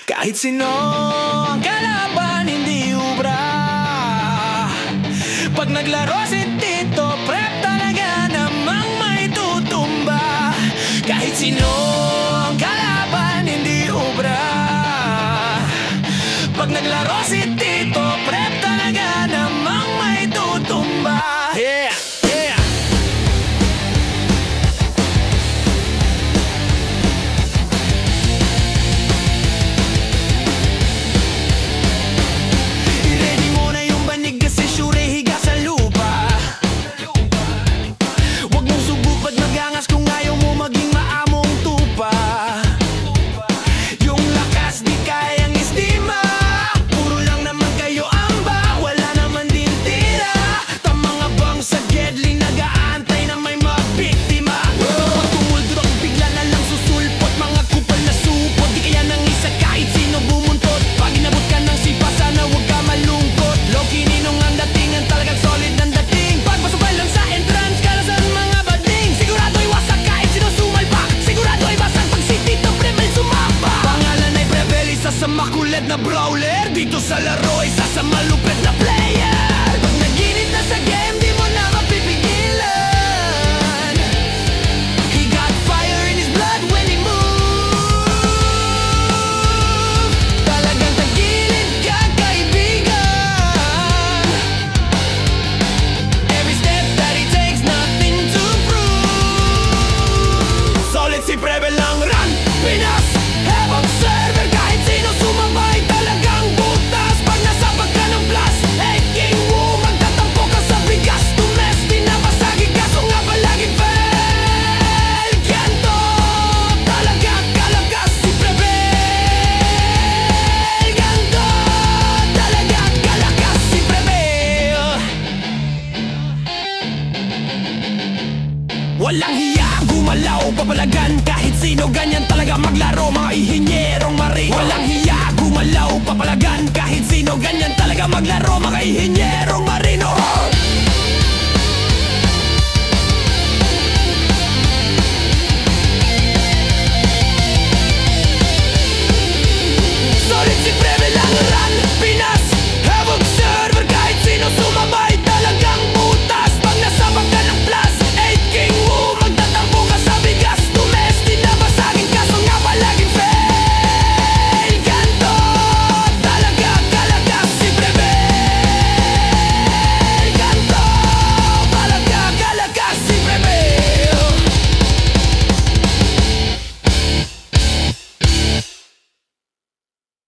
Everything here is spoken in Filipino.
Kahit sino ang kalaban, hindi ubra. Pag naglaro si Tito Prep, talaga namang may tutumba. Kahit sino ang kalaban, hindi ubra. Pag naglaro si Tito Prep, talaga namang may tutumba. Yeah! Makulit na brawler, dito sa laro isa sa malupit na player. Pag naginit na sa game, di mo na mapipigilan. He got fire in his blood when he move. Talagang tagilid ka, kaibigan. Every step that he takes, nothing to prove. Solid si Prebe lang run, Pinas have observer. Kahit sino sumabay, talagang butas. Pag nasabag ka ng blast, King Wu, magtatampo ka sa bigas. Tumes, pinapasagi kaso nga palaging fail. Ganto, talaga kalakas si Prebel. Ganto, talaga kalakas si Prebel. Walang hiya, gumalaw, papalagan. Kahit sino, ganyan talaga maglaro. Mga ihinyerong mari. Walang hiya, gumalaw, papalagan. Kahit sino, ganyan talaga maglaro. Mga ihinyero